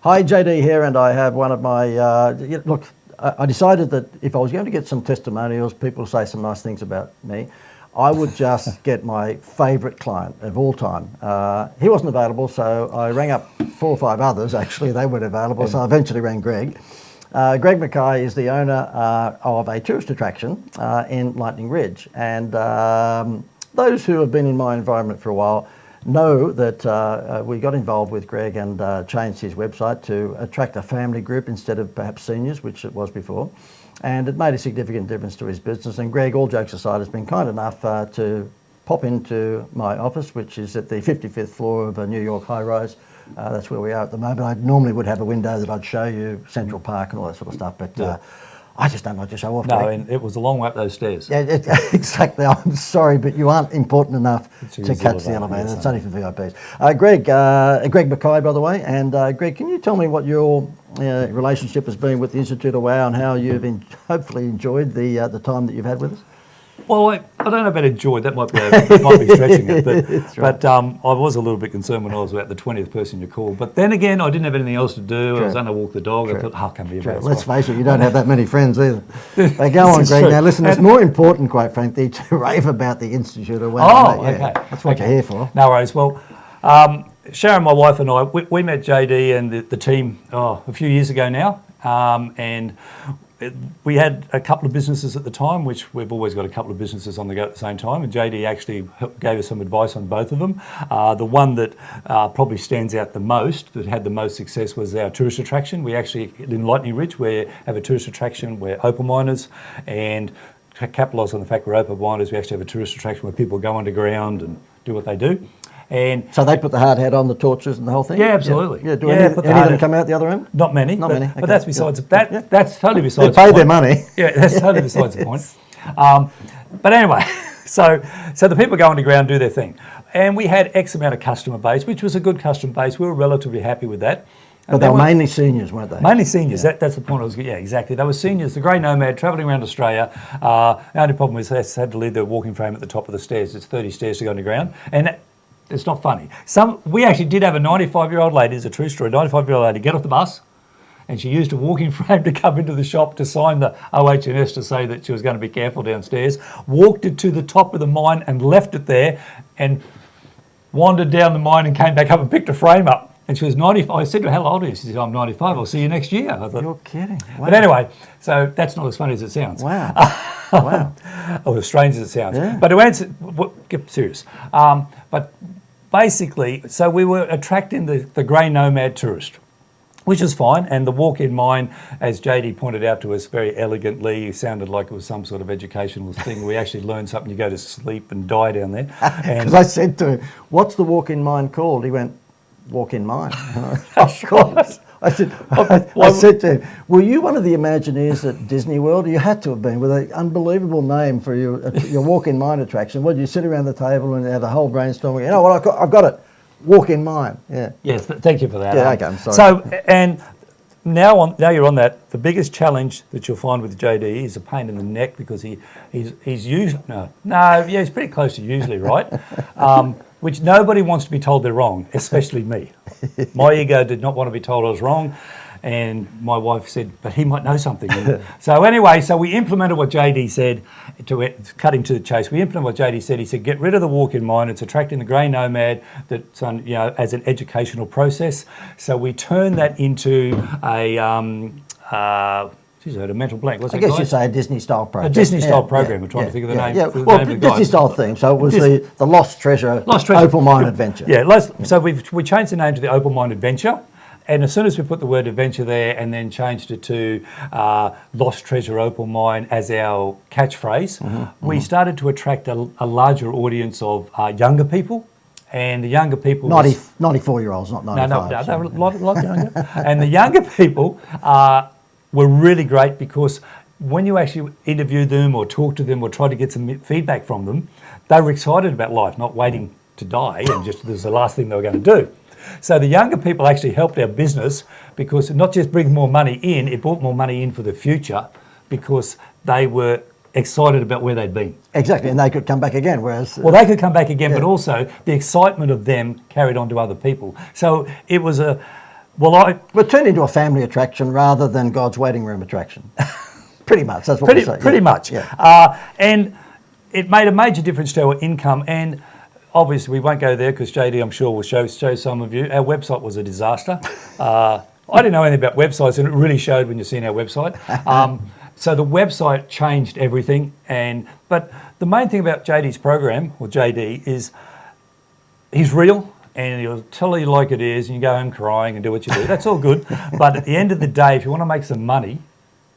Hi, JD here, and I have one of my, look, I decided that if I was going to get some testimonials, people say some nice things about me, I would just get my favourite client of all time. He wasn't available, so I rang up 4 or 5 others, actually, they weren't available, so I eventually rang Greg. Greg Mackay is the owner of a tourist attraction in Lightning Ridge, and those who have been in my environment for a while know that we got involved with Greg and changed his website to attract a family group instead of perhaps seniors, which it was before. And it made a significant difference to his business. And Greg, all jokes aside, has been kind enough to pop into my office, which is at the 55th floor of a New York high-rise. That's where we are at the moment. I normally would have a window that I'd show you Central Park and all that sort of stuff, but I just don't like to show off. No, and it was a long way up those stairs. Yeah, exactly. I'm sorry, but you aren't important enough to catch the elevator. It's only for VIPs. Greg Mackay, by the way. And Greg, can you tell me what your relationship has been with the Institute of Wow and how you've hopefully enjoyed the time that you've had with us? Well, I don't know about enjoyed. That might be stretching it. But I was a little bit concerned when I was about the 20th person you called. But then again, I didn't have anything else to do. I was going to walk the dog. I thought, come here. Let's face it, you don't have that many friends either. But go on, Greg. Now, listen, it's more important, quite frankly, to rave about the Institute of Wow. Oh, okay. That's what you're here for. No worries. Well, Sharon, my wife, and I, we met JD and the team a few years ago now. And we had a couple of businesses at the time, which we've always got a couple of businesses on the go at the same time, and JD actually gave us some advice on both of them. The one that probably stands out the most, that had the most success, was our tourist attraction. We actually, in Lightning Ridge, we have a tourist attraction, we're Opal Miners, and to capitalise on the fact we're Opal Miners, we actually have a tourist attraction where people go underground and do what they do. And so they put the hard hat on, the torches and the whole thing? Yeah, absolutely. Yeah. Do any of them come out the other end? Not many. Okay. But that's besides that. That's totally besides. They paid their money. Yeah, that's totally besides the point. But anyway, so the people go underground, do their thing, and we had X amount of customer base, which was a good customer base. We were relatively happy with that. But they were mainly seniors, weren't they? Mainly seniors. Yeah. That's the point I was. Yeah, exactly. They were seniors. The grey nomad travelling around Australia. The only problem is they had to leave their walking frame at the top of the stairs. It's 30 stairs to go underground, and it's not funny. We actually did have a 95-year-old lady, it's a true story, 95-year-old lady get off the bus, and she used a walking frame to come into the shop to sign the OH&S to say that she was going to be careful downstairs, walked it to the top of the mine and left it there, and wandered down the mine and came back up and picked a frame up. And she was 95. I said to her, how old are you? She said, I'm 95. I'll see you next year. I thought, you're kidding. Wow. But anyway, so that's not as funny as it sounds. Wow. Wow. Or as strange as it sounds. Yeah. But to answer, get serious. But basically, so we were attracting the grey nomad tourist, which is fine. And the walk-in mine, as JD pointed out to us very elegantly, sounded like it was some sort of educational thing. We actually learned something. You go to sleep and die down there. Because I said to him, what's the walk-in mine called? He went, walk-in mine. Of course. I said to him, were you one of the Imagineers at Disney World? You had to have been, with an unbelievable name for your walk-in mine attraction. What, you sit around the table and have a whole brainstorming? You know what, I've got it. Walk-in mine. Yeah. Yes, thank you for that. Yeah, okay, I'm sorry. So, and now you're on that, the biggest challenge that you'll find with JD is a pain in the neck, because he's usually, he's pretty close to usually right. Which nobody wants to be told they're wrong, especially me. My ego did not want to be told I was wrong, and my wife said, but he might know something. So anyway, we implemented what JD said, cutting to the chase. We implemented what JD said. He said, get rid of the walk-in mine. It's attracting the grey nomad that's as an educational process. So we turned that into a mental blank. I guess you'd say a Disney-style program. A Disney-style program. We're trying to think of the name. Yeah. Well, Disney-style theme. So it was the Lost Treasure Opal Mine Adventure. Yeah. So we changed the name to the Opal Mine Adventure. And as soon as we put the word adventure there and then changed it to Lost Treasure Opal Mine as our catchphrase, we started to attract a larger audience of younger people. And the younger people... 94-year-olds, not 95. No, they were a lot younger. And the younger people were really great, because when you actually interview them or talk to them or try to get some feedback from them, they were excited about life, not waiting to die and just this was the last thing they were going to do. So the younger people actually helped our business, because it not just brings more money in, it brought more money in for the future, because they were excited about where they'd been. Exactly, and they could come back again, whereas... Well, they could come back again, but also the excitement of them carried on to other people. So it was Well, We're turned into a family attraction rather than God's waiting room attraction. Pretty much, that's what we say. Pretty much. Yeah. And it made a major difference to our income. And obviously, we won't go there because JD, I'm sure, will show some of you. Our website was a disaster. I didn't know anything about websites, and it really showed when you're seeing our website. So the website changed everything. But the main thing about JD's program, or JD, is he's real. And he'll tell you like it is, and you go home crying and do what you do. That's all good. But at the end of the day, if you want to make some money,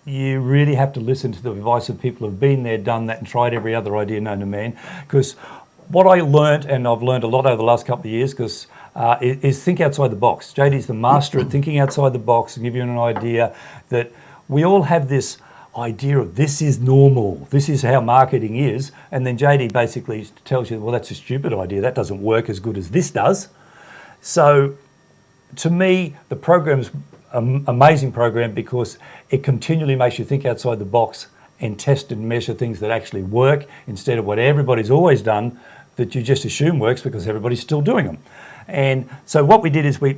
you really have to listen to the advice of people who've been there, done that, and tried every other idea known to man. Because what I learned, and I've learned a lot over the last couple of years, is think outside the box. JD's the master at thinking outside the box and give you an idea that we all have this idea of this is normal, this is how marketing is, and then JD basically tells you, well, that's a stupid idea, that doesn't work as good as this does. So to me, the program's an amazing program because it continually makes you think outside the box and test and measure things that actually work instead of what everybody's always done that you just assume works because everybody's still doing them. And so what we did is we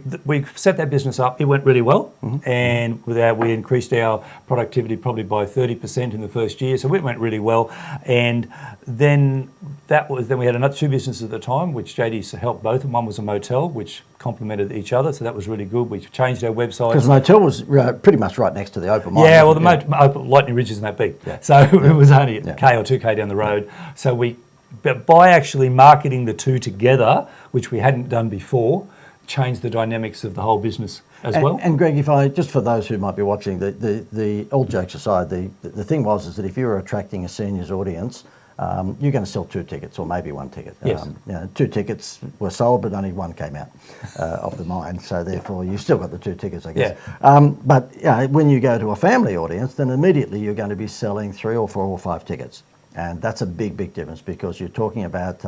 set that business up. It went really well, and with that we increased our productivity probably by 30% in the first year. So it went really well, and then we had another two businesses at the time, which JD helped both. And one was a motel, which complemented each other. So that was really good. We changed our website Because the motel was pretty much right next to the Opal Mine. Yeah, well, the Lightning Ridge isn't that big, so it was only a K or 2K down the road. So but by actually marketing the two together, which we hadn't done before, changed the dynamics of the whole business as well. And Greg, just for those who might be watching, the all jokes aside, the thing is that if you're attracting a seniors audience, you're going to sell 2 tickets or maybe 1 ticket. Yes. 2 tickets were sold, but only 1 came out of the mine. So therefore, you've still got the 2 tickets, I guess. Yeah. But when you go to a family audience, then immediately you're going to be selling 3 or 4 or 5 tickets. And that's a big, big difference because you're talking about,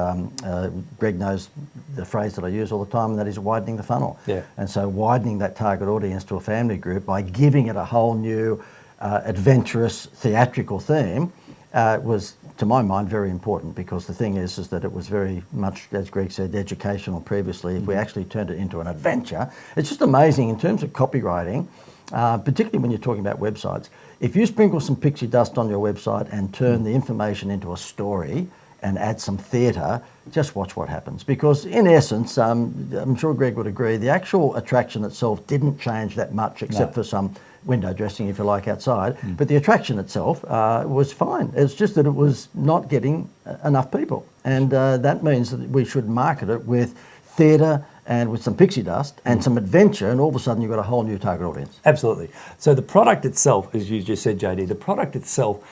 Greg knows the phrase that I use all the time, and that is widening the funnel. Yeah. And so widening that target audience to a family group by giving it a whole new adventurous theatrical theme was, to my mind, very important because the thing is that it was very much, as Greg said, educational previously. If we actually turned it into an adventure, it's just amazing in terms of copywriting, particularly when you're talking about websites. If you sprinkle some pixie dust on your website and turn the information into a story and add some theatre, just watch what happens. Because in essence, I'm sure Greg would agree, the actual attraction itself didn't change that much except for some window dressing, if you like, outside. But the attraction itself was fine. It's just that it was not getting enough people. And that means that we should market it with theatre and with some pixie dust and some adventure, and all of a sudden you've got a whole new target audience. Absolutely. So the product itself, as you just said, JD, the product itself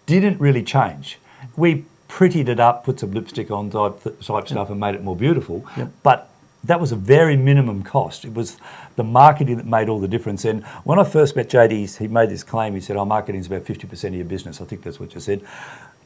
didn't really change. We prettied it up, put some lipstick on type stuff and made it more beautiful, but that was a very minimum cost. It was the marketing that made all the difference. And when I first met JD, he made this claim. He said, marketing is about 50% of your business. I think that's what you said.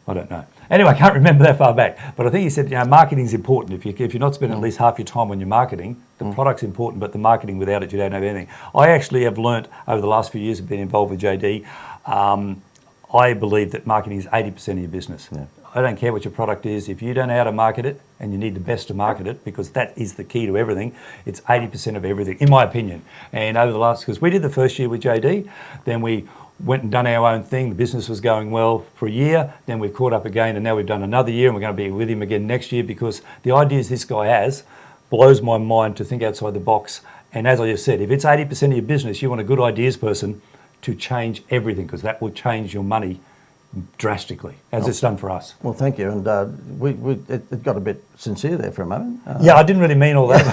I don't know. Anyway, I can't remember that far back. But I think he said, marketing is important. If you're not spending at least half your time on your marketing, the product's important, but the marketing without it, you don't have anything. I actually have learnt over the last few years of being involved with JD, I believe that marketing is 80% of your business. Yeah. I don't care what your product is. If you don't know how to market it, and you need the best to market it, because that is the key to everything, it's 80% of everything, in my opinion. And over the last, because we did the first year with JD, then we went and done our own thing. The business was going well for a year. Then we've caught up again, and now we've done another year, and we're going to be with him again next year because the ideas this guy has blows my mind to think outside the box. And as I just said, if it's 80% of your business, you want a good ideas person to change everything because that will change your money drastically, as it's done for us. Well, thank you. And it got a bit sincere there for a moment. Yeah, I didn't really mean all that.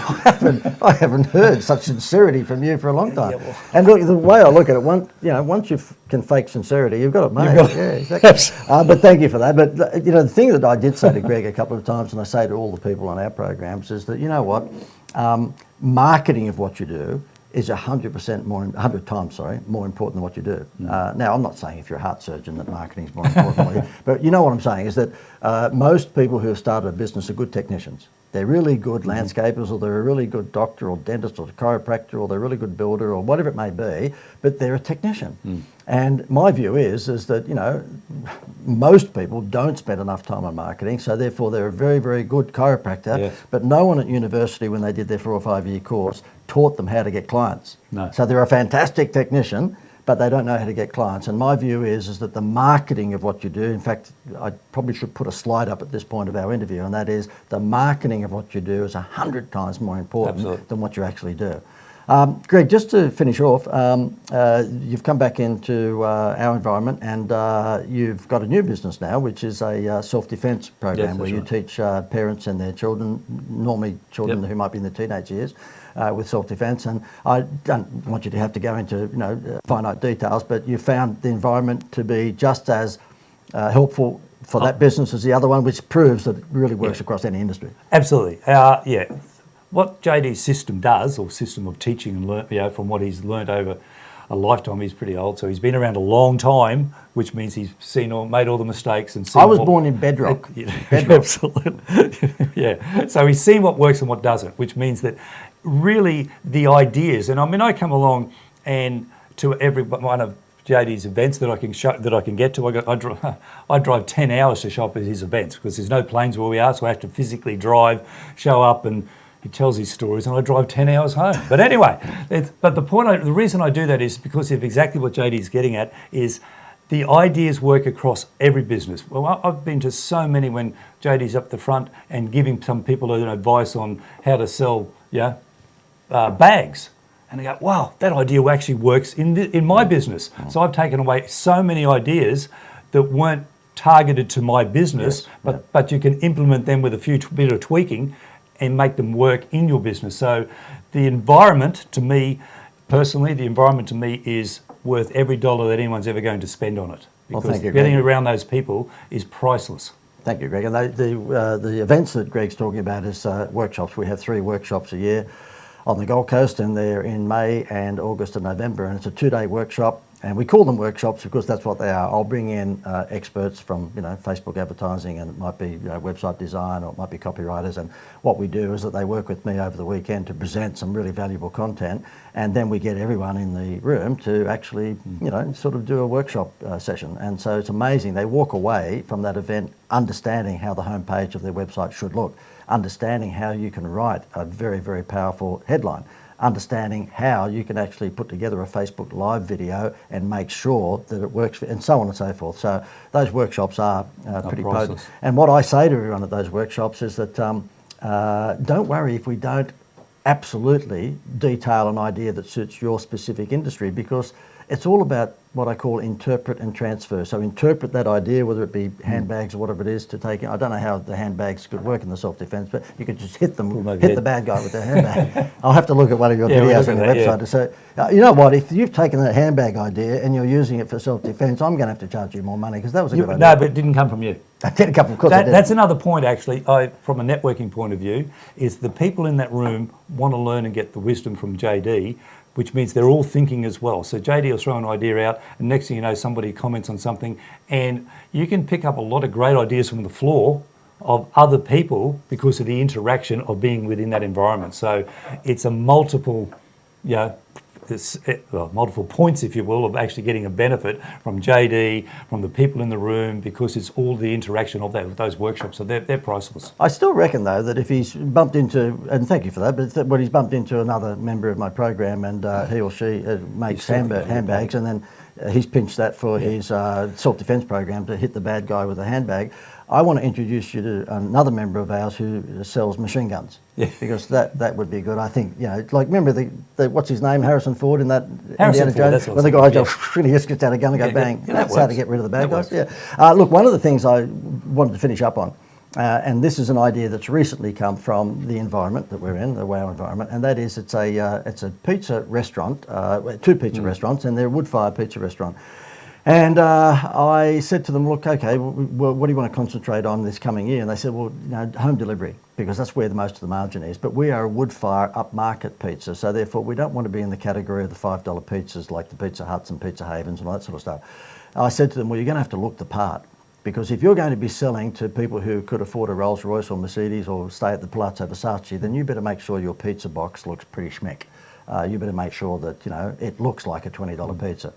I haven't heard such sincerity from you for a long time. Yeah, well. And look, the way I look at it, once you can fake sincerity, you've got it made. Yeah, exactly. But thank you for that. But the thing that I did say to Greg a couple of times, and I say to all the people on our programs, is that marketing of what you do is 100 times more important than what you do. Now, I'm not saying if you're a heart surgeon that marketing is more important, but you know what I'm saying is that most people who have started a business are good technicians. They're really good landscapers, or they're a really good doctor or dentist or chiropractor, or they're a really good builder, or whatever it may be, but they're a technician. And my view is that, you know, most people don't spend enough time on marketing, so therefore they're a very, very good chiropractor, Yes. but no one at university, when they did their 4 or 5 year course, taught them how to get clients. No. So they're a fantastic technician, but they don't know how to get clients. And my view is that the marketing of what you do, in fact, I probably should put a slide up at this point of our interview, and that is the marketing of what you do is 100 times more important Absolutely. than what you actually do. Greg, just to finish off, you've come back into our environment, and you've got a new business now, which is a self-defence program. Yes, where you right. teach parents and their children, normally children Yep. who might be in their teenage years, with self-defence. And I don't want you to have to go into, you know, finite details, but you found the environment to be just as helpful for that business as the other one, which proves that it really works across any industry. Absolutely. Yeah. What JD's system does, or system of teaching and learn, you know, from what he's learned over a lifetime, he's pretty old, so he's been around a long time, which means he's made all the mistakes and seen. I was born in Bedrock. Bedrock. Absolutely. Yeah. So he's seen what works and what doesn't, which means that really the ideas, and I mean, I come along and to every one of JD's events that I can get to. I drive 10 hours to show up at his events because there's no planes where we are, so I have to physically drive, show up, and he tells his stories, and I drive 10 hours home. But anyway, the reason I do that is because of exactly what JD's getting at is the ideas work across every business. Well, I've been to so many when JD's up the front and giving some people advice on how to sell bags. And I go, wow, that idea actually works in my business. So I've taken away so many ideas that weren't targeted to my business, but you can implement them with a bit of tweaking and make them work in your business. So the environment, to me, personally, is worth every dollar that anyone's ever going to spend on it. Because thank you, getting Greg. around those people is priceless. Thank you, Greg. And the events that Greg's talking about is workshops. We have 3 workshops a year on the Gold Coast, and they're in May and August and November, and it's a 2-day workshop. And we call them workshops because that's what they are. I'll bring in experts from, you know, Facebook advertising, and it might be, you know, website design, or it might be copywriters. And what we do is that they work with me over the weekend to present some really valuable content, and then we get everyone in the room to actually, you know, sort of do a workshop session. And so it's amazing. They walk away from that event understanding how the homepage of their website should look, understanding how you can write a very, very powerful headline, understanding how you can actually put together a Facebook Live video and make sure that it works, and so on and so forth. So those workshops are pretty potent. And what I say to everyone at those workshops is that don't worry if we don't absolutely detail an idea that suits your specific industry, because it's all about what I call interpret and transfer. So interpret that idea, whether it be handbags or whatever it is, to take in. I don't know how the handbags could work in the self-defence, but you could just hit the bad guy with their handbag. I'll have to look at one of your videos on the website to say, you know what, if you've taken that handbag idea and you're using it for self-defence, I'm going to have to charge you more money, because that was a good idea. No, but it didn't come from you. It did come from, of course it did. That's another point, actually, from a networking point of view, is the people in that room want to learn and get the wisdom from JD, which means they're all thinking as well. So JD will throw an idea out, and next thing you know, somebody comments on something, and you can pick up a lot of great ideas from the floor of other people because of the interaction of being within that environment. So it's a multiple points, if you will, of actually getting a benefit from JD, from the people in the room, because it's all the interaction of those workshops. So they're priceless. I still reckon, though, that if he's bumped into, and thank you for that, but when he's bumped into another member of my program, and he or she makes handbags, and then he's pinched that for his self-defence program to hit the bad guy with a handbag, I want to introduce you to another member of ours who sells machine guns. Yeah. Because that would be good. I think, you know, like, remember the what's his name, Harrison Ford in that Indiana Jones, when the guy just gets out a gun and go bang. That's how to get rid of the bad guys. Yeah. Look, one of the things I wanted to finish up on, and this is an idea that's recently come from the environment that we're in, the WOW environment, and that is it's a pizza restaurant, 2 pizza restaurants, and they're a wood-fire pizza restaurant. And I said to them, look, okay, well, what do you want to concentrate on this coming year? And they said, well, you know, home delivery, because that's where most of the margin is. But we are a wood-fire upmarket pizza, so therefore we don't want to be in the category of the $5 pizzas like the Pizza Huts and Pizza Havens and all that sort of stuff. I said to them, well, you're going to have to look the part. Because if you're going to be selling to people who could afford a Rolls Royce or Mercedes or stay at the Palazzo Versace, then you better make sure your pizza box looks pretty schmick. You better make sure that, you know, it looks like a $20 pizza.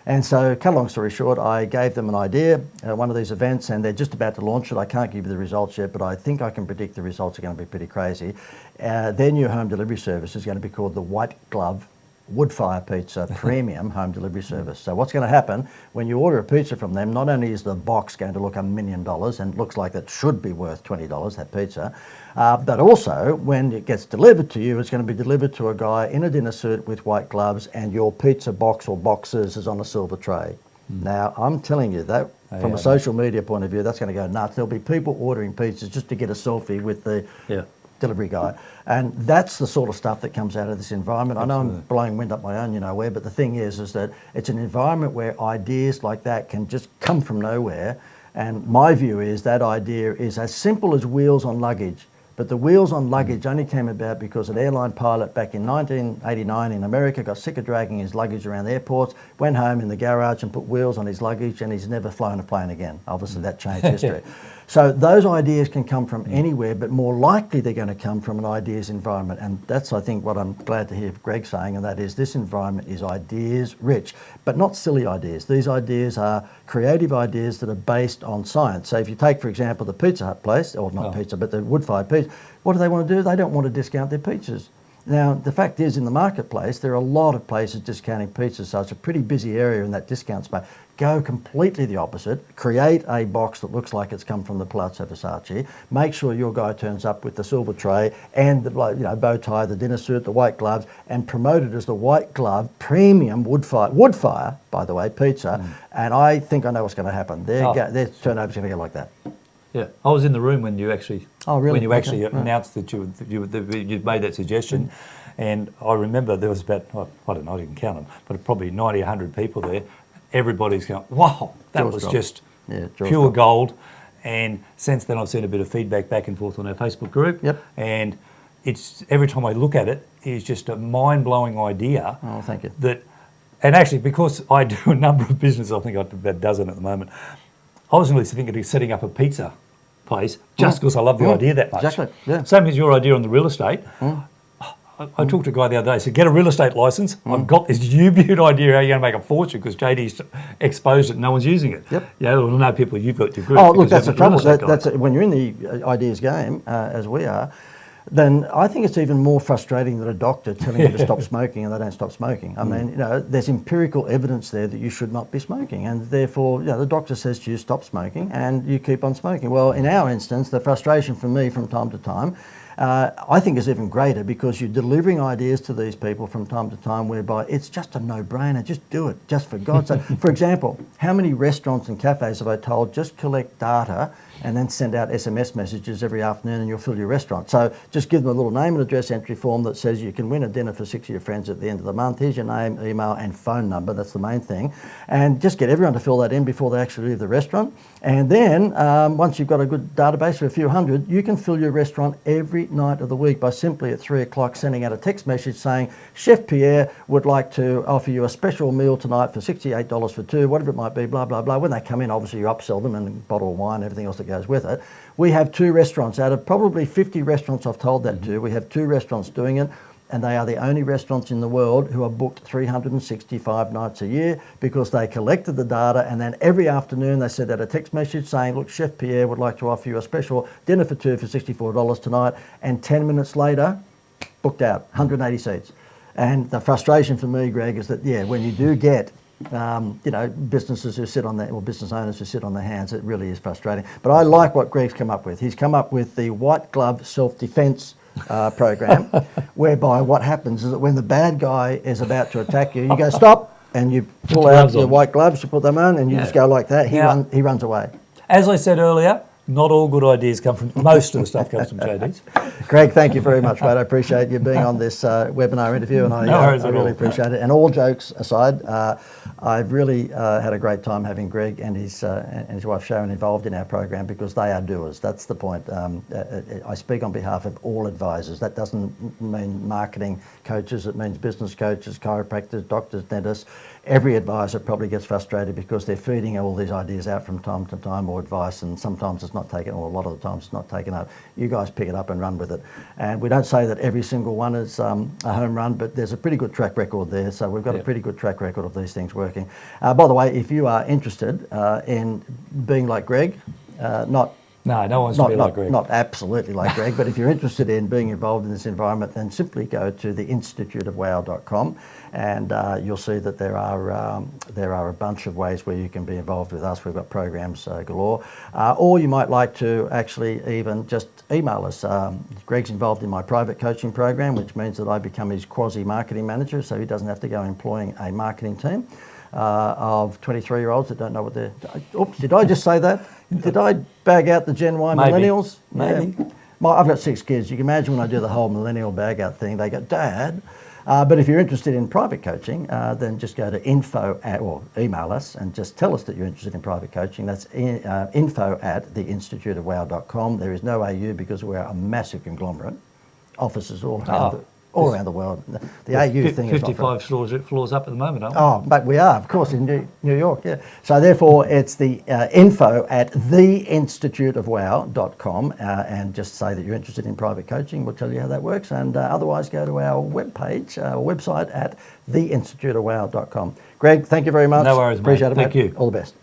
And so, cut a long story short, I gave them an idea at one of these events, and they're just about to launch it. I can't give you the results yet, but I think I can predict the results are going to be pretty crazy. Their new home delivery service is going to be called the White Glove Wood Fire Pizza Premium Home Delivery Service. So what's going to happen when you order a pizza from them, not only is the box going to look $1 million and looks like it should be worth $20, that pizza, but also when it gets delivered to you, it's going to be delivered to a guy in a dinner suit with white gloves, and your pizza box or boxes is on a silver tray. Now, I'm telling you that from a social media point of view, that's going to go nuts. There'll be people ordering pizzas just to get a selfie with the delivery guy. And that's the sort of stuff that comes out of this environment. Absolutely. I know I'm blowing wind up my own, you know where, but the thing is that it's an environment where ideas like that can just come from nowhere. And my view is that idea is as simple as wheels on luggage. But the wheels on luggage only came about because an airline pilot back in 1989 in America got sick of dragging his luggage around airports, went home in the garage and put wheels on his luggage, and he's never flown a plane again. Obviously that changed history. So those ideas can come from anywhere, but more likely they're going to come from an ideas environment. And that's, I think, what I'm glad to hear Greg saying, and that is this environment is ideas rich, but not silly ideas. These ideas are creative ideas that are based on science. So if you take, for example, the Pizza Hut place, or not pizza, but the wood-fired pizza, what do they want to do? They don't want to discount their pizzas. Now, the fact is, in the marketplace, there are a lot of places discounting pizzas, so it's a pretty busy area in that discount space. Go completely the opposite. Create a box that looks like it's come from the Palazzo Versace. Make sure your guy turns up with the silver tray and the bow tie, the dinner suit, the white gloves, and promote it as the White Glove Premium wood fire, by the way, pizza. And I think I know what's going to happen. Their turnover's going to go like that. Yeah, I was in the room when you actually Okay. announced that you'd made that suggestion, and I remember there was about I don't know, I didn't count them, but probably 90, 100 people there. Everybody's going, wow, that was just pure gold. And since then, I've seen a bit of feedback back and forth on our Facebook group. Yep. And it's every time I look at it, it's just a mind-blowing idea. Oh, thank you. And actually, because I do a number of businesses, I think I've about a dozen at the moment. I was really thinking of setting up a pizza place just because I love the idea that much. Exactly. Yeah. Same as your idea on the real estate. I talked to a guy the other day. He said, get a real estate license. I've got this beaut idea how you're going to make a fortune because JD's exposed it and no one's using it. Yep. Yeah, well, no people, you've got your group. Oh, look, that's the trouble. That's when you're in the ideas game, as we are, then I think it's even more frustrating than a doctor telling you to stop smoking and they don't stop smoking. I mean, there's empirical evidence there that you should not be smoking, and therefore, the doctor says to you, stop smoking, and you keep on smoking. Well, in our instance, the frustration for me from time to time, I think is even greater because you're delivering ideas to these people from time to time whereby it's just a no-brainer. Just do it, just for God's sake. For example, how many restaurants and cafes have I told just collect data and then send out SMS messages every afternoon and you'll fill your restaurant? So just give them a little name and address entry form that says you can win a dinner for 6 of your friends at the end of the month. Here's your name, email and phone number. That's the main thing. And just get everyone to fill that in before they actually leave the restaurant. And then once you've got a good database of a few hundred, you can fill your restaurant every night of the week by simply at 3 o'clock sending out a text message saying, Chef Pierre would like to offer you a special meal tonight for $68 for two, whatever it might be, blah, blah, blah. When they come in, obviously you upsell them and a bottle of wine, everything else that goes with it. We have 2 restaurants out of probably 50 restaurants I've told that to. We have 2 restaurants doing it, and they are the only restaurants in the world who are booked 365 nights a year because they collected the data, and then every afternoon they sent out a text message saying, look, Chef Pierre would like to offer you a special dinner for 2 for $64 tonight, and 10 minutes later, booked out, 180 seats. And the frustration for me, Greg, is that, when you do get businesses who sit on their, or business owners who sit on their hands, it really is frustrating. But I like what Greg's come up with. He's come up with the White Glove Self-Defense program, whereby what happens is that when the bad guy is about to attack you, you go, stop, and you pull out your white gloves, you put them on, and you just go like that. He runs away. As I said earlier, not all good ideas come from, most of the stuff comes from JD's. Greg, thank you very much, mate. I appreciate you being on this webinar interview, and I really appreciate it. And all jokes aside, I've really had a great time having Greg and his wife Sharon involved in our program because they are doers. That's the point. I speak on behalf of all advisors. That doesn't mean marketing coaches. It means business coaches, chiropractors, doctors, dentists. Every advisor probably gets frustrated because they're feeding all these ideas out from time to time, or advice, and sometimes it's not taken, or a lot of the times it's not taken up. You guys pick it up and run with it. And we don't say that every single one is a home run, but there's a pretty good track record there. So we've got a pretty good track record of these things working. By the way, if you are interested in being like Greg, no one wants to be like Greg. Not absolutely like Greg, but if you're interested in being involved in this environment, then simply go to the Instituteofwow.com, and you'll see that there are a bunch of ways where you can be involved with us. We've got programs galore. Or you might like to actually even just email us. Greg's involved in my private coaching program, which means that I become his quasi-marketing manager, so he doesn't have to go employing a marketing team of 23-year-olds that don't know what they're... Oops, did I just say that? Did I bag out the Gen Y millennials? Maybe. Yeah. I've got 6 kids. You can imagine when I do the whole millennial bag out thing, they go, Dad. But if you're interested in private coaching, then just go to or email us and just tell us that you're interested in private coaching. That's info@theinstituteofwow.com. There is no AU because we're a massive conglomerate. Offices all around the world. The AU thing is 55 floors up at the moment, aren't we? Oh, but we are, of course, in New York, yeah. So therefore, it's the info@theinstituteofwow.com, and just say that you're interested in private coaching. We'll tell you how that works. And otherwise, go to our website at theinstituteofwow.com. Greg, thank you very much. No worries, mate. Appreciate it, Thank mate. you. All the best.